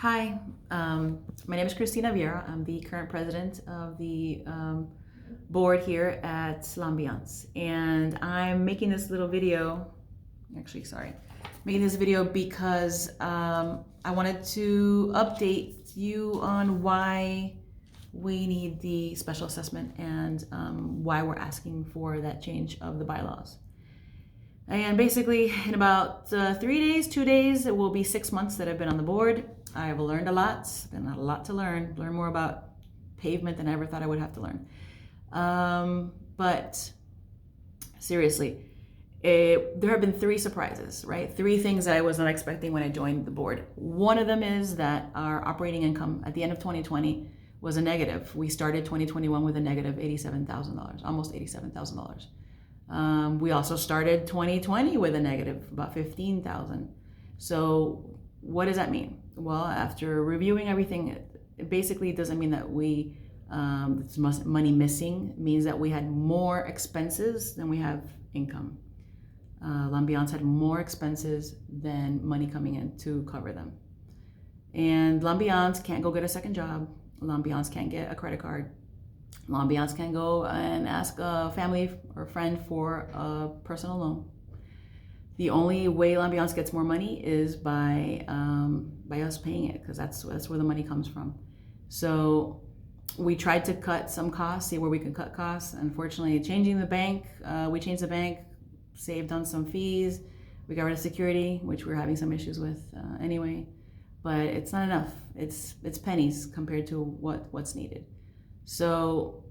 Hi, my name is Christina Vieira. I'm the current president of the board here at L'Ambiance. And I'm making this little video, making this video because I wanted to update you on why we need the special assessment and why we're asking for that change of the bylaws. And basically, in about 3 days, 2 days, it will be 6 months that I've been on the board. I've learned a lot, been a lot to learn more about pavement than I ever thought I would have to learn. But seriously, there have been three surprises, right? Three things that I was not expecting when I joined the board. One of them is that our operating income at the end of 2020 was a negative. We started 2021 with a negative $87,000, almost $87,000. We also started 2020 with a negative, about 15,000. So what does that mean? Well, after reviewing everything, it basically doesn't mean that it's money missing. It means that we had more expenses than we have income. L'Ambiance had more expenses than money coming in to cover them. And L'Ambiance can't go get a second job. L'Ambiance can't get a credit card. L'Ambiance can go and ask a family or friend for a personal loan. The only way L'Ambiance gets more money is by us paying it, because that's where the money comes from. So we tried to cut some costs, see where we could cut costs. Unfortunately, changing the bank, we changed the bank, saved on some fees. We got rid of security, which we're having some issues with anyway. But it's not enough. It's pennies compared to what's needed. So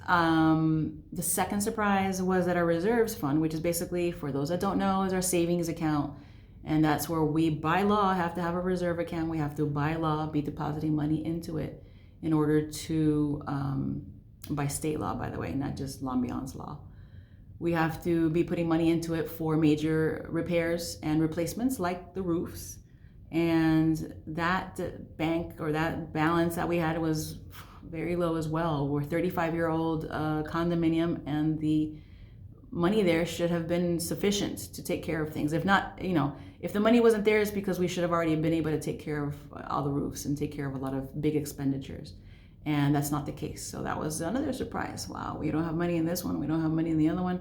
the second surprise was that our reserves fund, which is basically, for those that don't know, is our savings account. And that's where we, by law, have to have a reserve account. We have to, by law, be depositing money into it in order to, by state law, by the way, not just L'Ambiance law. We have to be putting money into it for major repairs and replacements, like the roofs. And that bank, or that balance that we had, was very low as well. We're 35-year-old condominium, and the money there should have been sufficient to take care of things. If not, if the money wasn't there, it's because we should have already been able to take care of all the roofs and take care of a lot of big expenditures. And that's not the case. So that was another surprise. Wow, we don't have money in this one. We don't have money in the other one.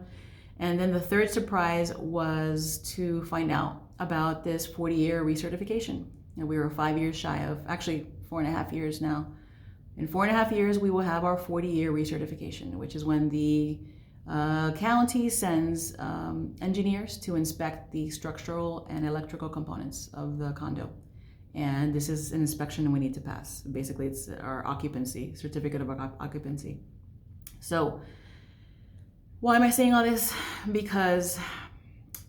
And then the third surprise was to find out about this 40-year recertification. And we were 5 years shy of, actually 4.5 years now. In 4.5 years, we will have our 40-year recertification, which is when the county sends engineers to inspect the structural and electrical components of the condo. And this is an inspection we need to pass. Basically, it's our occupancy, certificate of occupancy. So why am I saying all this? Because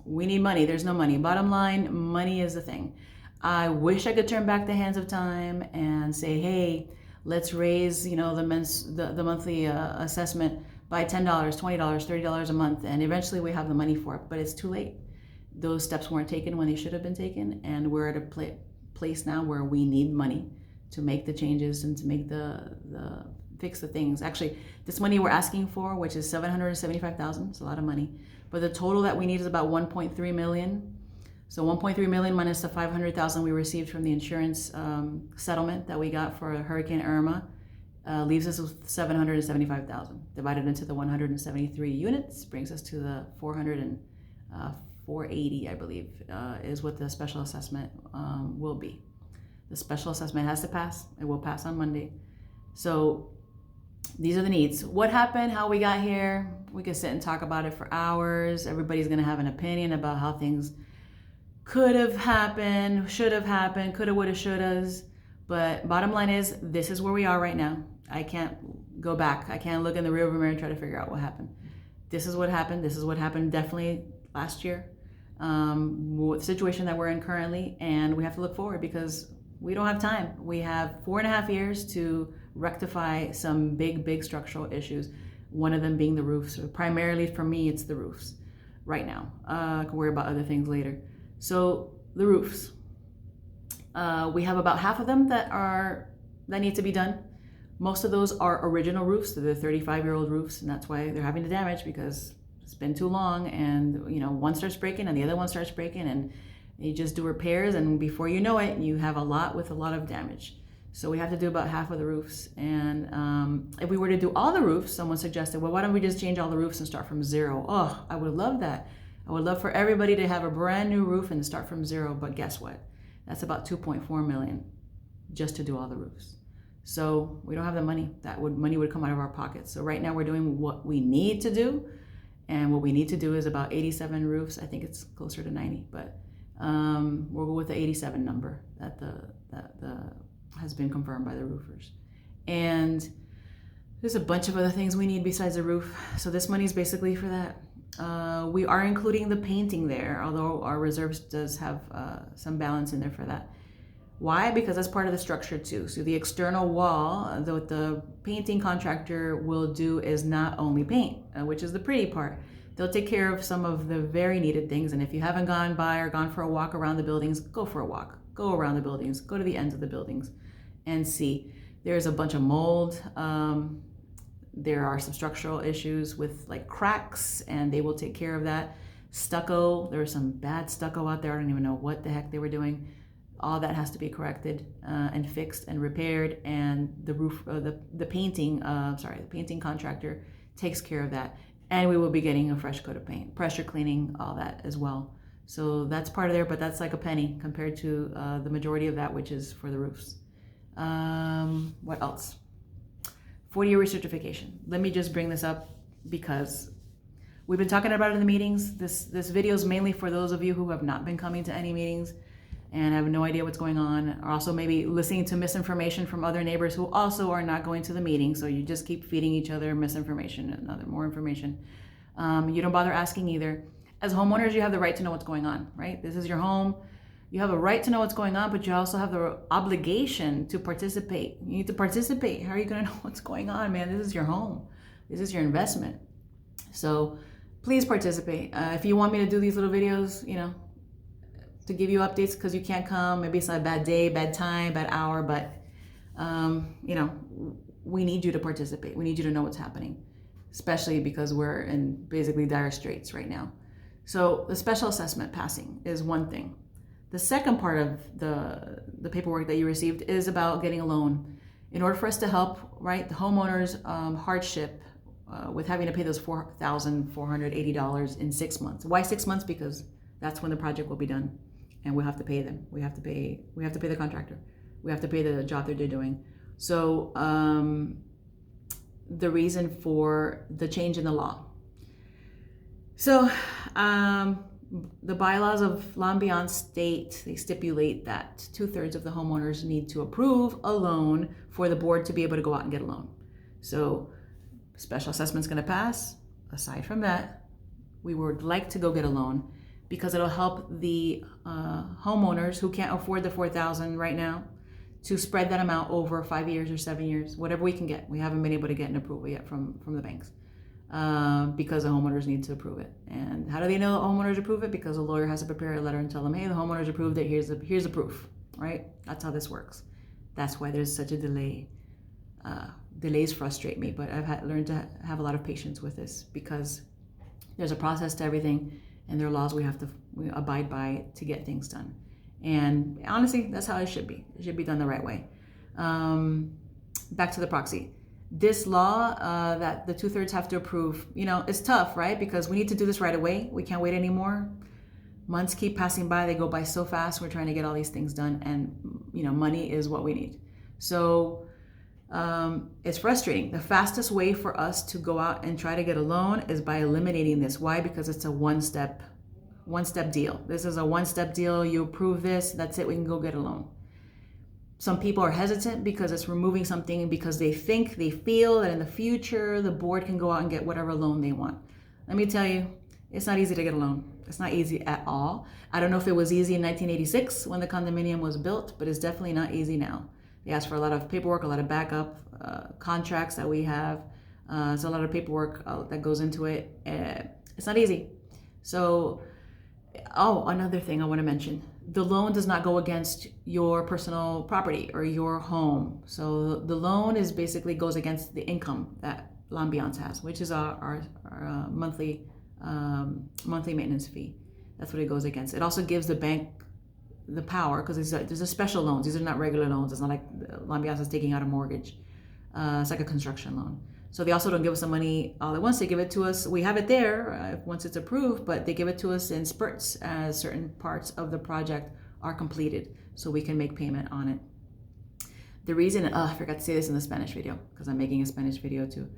we need money. There's no money. Bottom line, money is the thing. I wish I could turn back the hands of time and say, hey, let's raise, the monthly assessment by $10, $20, $30 a month, and eventually we have the money for it. But it's too late. Those steps weren't taken when they should have been taken, and we're at a place now where we need money to make the changes and to make fix the things. Actually, this money we're asking for, which is $775,000, it's a lot of money, but the total that we need is about $1.3 million. So 1.3 million minus the 500,000 we received from the insurance settlement that we got for Hurricane Irma leaves us with 775,000. Divided into the 173 units brings us to the 480, I believe, is what the special assessment will be. The special assessment has to pass. It will pass on Monday. So these are the needs. What happened, how we got here, we could sit and talk about it for hours. Everybody's going to have an opinion about how things could have happened, should have happened, coulda, woulda, shouldas. But bottom line is, this is where we are right now. I can't go back. I can't look in the rearview mirror and try to figure out what happened. This is what happened. This is what happened definitely last year. The situation that we're in currently, and we have to look forward because we don't have time. We have 4.5 years to rectify some big structural issues. One of them being the roofs. Primarily for me, it's the roofs right now. I can worry about other things later. So the roofs, we have about half of them that need to be done. Most of those are original roofs. They're the 35-year-old roofs, and that's why they're having the damage, because it's been too long, and one starts breaking and the other one starts breaking, and You just do repairs, and before you know it, you have a lot with a lot of damage. So we have to do about half of the roofs. And if we were to do all the roofs, someone suggested, well, why don't we just change all the roofs and start from zero? Oh, I would love that. I would love for everybody to have a brand new roof and start from zero. But guess what? That's about 2.4 million just to do all the roofs. So we don't have the money. Money would come out of our pockets. So right now we're doing what we need to do. And what we need to do is about 87 roofs. I think it's closer to 90, but we'll go with the 87 number that has been confirmed by the roofers. And there's a bunch of other things we need besides the roof. So this money is basically for that. We are including the painting there, although our reserves does have some balance in there for that. Why? Because that's part of the structure too. So the external wall, what the painting contractor will do is not only paint, which is the pretty part. They'll take care of some of the very needed things. And if you haven't gone by or gone for a walk around the buildings, go for a walk. Go around the buildings. Go to the ends of the buildings and see. There's a bunch of mold. There are some structural issues with like cracks, and they will take care of that. Stucco, there was some bad stucco out there. I don't even know what the heck they were doing. All that has to be corrected and fixed and repaired, and the roof, the painting contractor takes care of that. And we will be getting a fresh coat of paint, pressure cleaning, all that as well. So that's part of there, but that's like a penny compared to the majority of that, which is for the roofs. What else? 40-year recertification. Let me just bring this up because we've been talking about it in the meetings. This video is mainly for those of you who have not been coming to any meetings and have no idea what's going on, or also maybe listening to misinformation from other neighbors who also are not going to the meeting. So you just keep feeding each other misinformation and more information. You don't bother asking either. As homeowners, you have the right to know what's going on, right? This is your home. You have a right to know what's going on, but you also have the obligation to participate. You need to participate. How are you going to know what's going on, man? This is your home. This is your investment. So please participate. If you want me to do these little videos, to give you updates because you can't come, maybe it's not a bad day, bad time, bad hour, but we need you to participate. We need you to know what's happening, especially because we're in basically dire straits right now. So the special assessment passing is one thing. The second part of the paperwork that you received is about getting a loan. In order for us to help, right, the homeowner's hardship with having to pay those $4,480 in 6 months. Why 6 months? Because that's when the project will be done. And we'll have to pay them. We have to pay the contractor. We have to pay the job that they're doing. So the reason for the change in the law. So the bylaws of L'Ambiance state, they stipulate that 2/3 of the homeowners need to approve a loan for the board to be able to go out and get a loan. So special assessment's going to pass. Aside from that, we would like to go get a loan, because it'll help the homeowners who can't afford the $4,000 right now to spread that amount over 5 years or 7 years, whatever we can get. We haven't been able to get an approval yet from the banks because the homeowners need to approve it. And how do they know the homeowners approve it? Because a lawyer has to prepare a letter and tell them, hey, the homeowners approved it. Here's the proof, right? That's how this works. That's why there's such a delay. Delays frustrate me, but I've learned to have a lot of patience with this because there's a process to everything. And there are laws we abide by to get things done. And honestly, that's how it should be. It should be done the right way. Back to the proxy. This law that the 2/3 have to approve, it's tough, right? Because we need to do this right away. We can't wait anymore. Months keep passing by. They go by so fast. We're trying to get all these things done. And, money is what we need. So it's frustrating. The fastest way for us to go out and try to get a loan is by eliminating this. Why? Because it's a one-step deal. This is a one-step deal. You approve this, that's it, we can go get a loan. Some people are hesitant because it's removing something because they feel that in the future the board can go out and get whatever loan they want. Let me tell you, it's not easy to get a loan. It's not easy at all. I don't know if it was easy in 1986 when the condominium was built, but it's definitely not easy now. They ask for a lot of paperwork, a lot of backup contracts that we have. There's a lot of paperwork that goes into it. It's not easy. So, another thing I want to mention. The loan does not go against your personal property or your home. So the loan is basically goes against the income that L'Ambiance has, which is our monthly maintenance fee. That's what it goes against. It also gives the bank the power, because there's a special loans. These are not regular loans. It's not like Lambiance is taking out a mortgage. It's like a construction loan. So they also don't give us the money all at once. They give it to us. We have it there once it's approved, but they give it to us in spurts as certain parts of the project are completed, so we can make payment on it. The reason, I forgot to say this in the Spanish video, because I'm making a Spanish video too.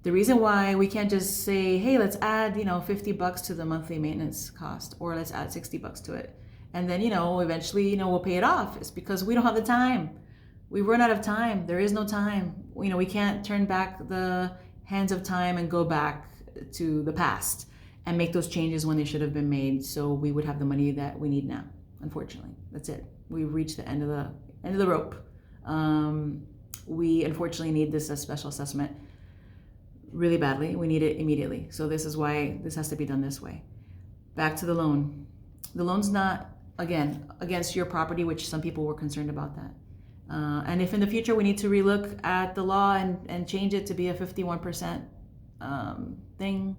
The reason why we can't just say, hey, let's add, $50 to the monthly maintenance cost, or let's add $60 to it, and then, eventually, we'll pay it off, is because we don't have the time. We run out of time. There is no time. We can't turn back the hands of time and go back to the past and make those changes when they should have been made. So we would have the money that we need now. Unfortunately, that's it. We've reached the end of the rope. We unfortunately need this special assessment really badly. We need it immediately. So this is why this has to be done this way. Back to the loan. The loan's not, again, against your property, which some people were concerned about that. And if in the future we need to relook at the law and change it to be a 51% thing,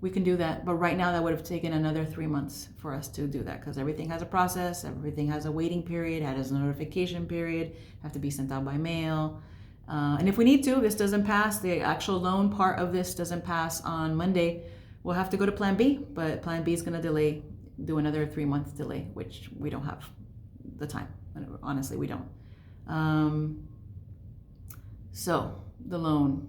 we can do that. But right now that would have taken another 3 months for us to do that, because everything has a process, everything has a waiting period, has a notification period, have to be sent out by mail. And if we need to, this doesn't pass, the actual loan part of this doesn't pass on Monday, we'll have to go to Plan B, but Plan B is going to do another 3-month delay, which we don't have the time. Honestly, we don't. So the loan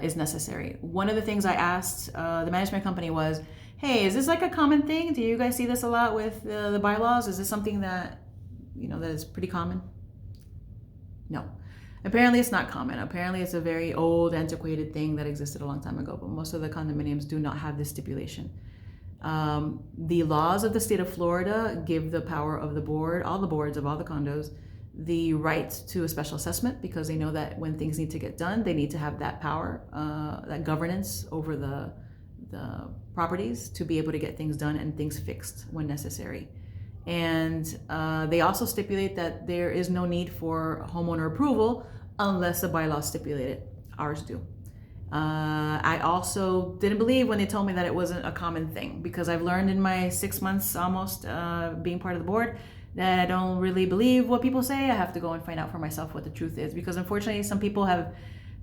is necessary. One of the things I asked the management company was, hey, is this like a common thing? Do you guys see this a lot with the bylaws? Is this something that, that is pretty common? No. Apparently it's not common. Apparently it's a very old, antiquated thing that existed a long time ago, but most of the condominiums do not have this stipulation. The laws of the state of Florida give the power of the board, all the boards of all the condos, the right to a special assessment, because they know that when things need to get done, they need to have that power, that governance over the properties to be able to get things done and things fixed when necessary. And they also stipulate that there is no need for homeowner approval unless the bylaws stipulate it. Ours do. I also didn't believe when they told me that it wasn't a common thing, because I've learned in my 6 months almost being part of the board that I don't really believe what people say. I have to go and find out for myself what the truth is, because unfortunately some people have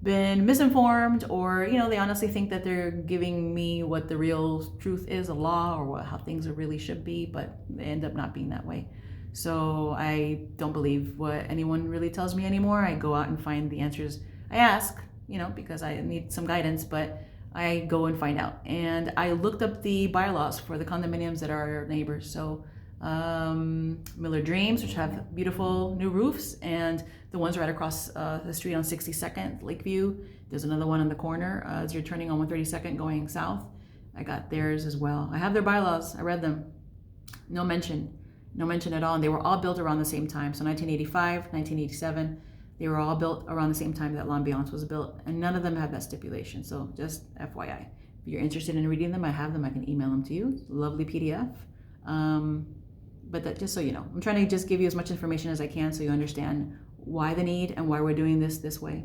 been misinformed, or they honestly think that they're giving me what the real truth is, a law, or how things really should be, but they end up not being that way. So I don't believe what anyone really tells me anymore. I go out and find the answers. I ask, because I need some guidance, but I go and find out. And I looked up the bylaws for the condominiums that are our neighbors. So Miller Dreams, which have beautiful new roofs, and the ones right across the street on 62nd, Lakeview. There's another one on the corner as you're turning on 132nd going south. I got theirs as well. I have their bylaws. I read them. No mention at all. And they were all built around the same time. So 1985, 1987, they were all built around the same time that Lambiance was built, and none of them had that stipulation. So just FYI, if you're interested in reading them, I have them. I can email them to you. Lovely PDF. But that, just so you know, I'm trying to just give you as much information as I can so you understand why the need and why we're doing this way.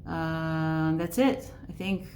That's it. I think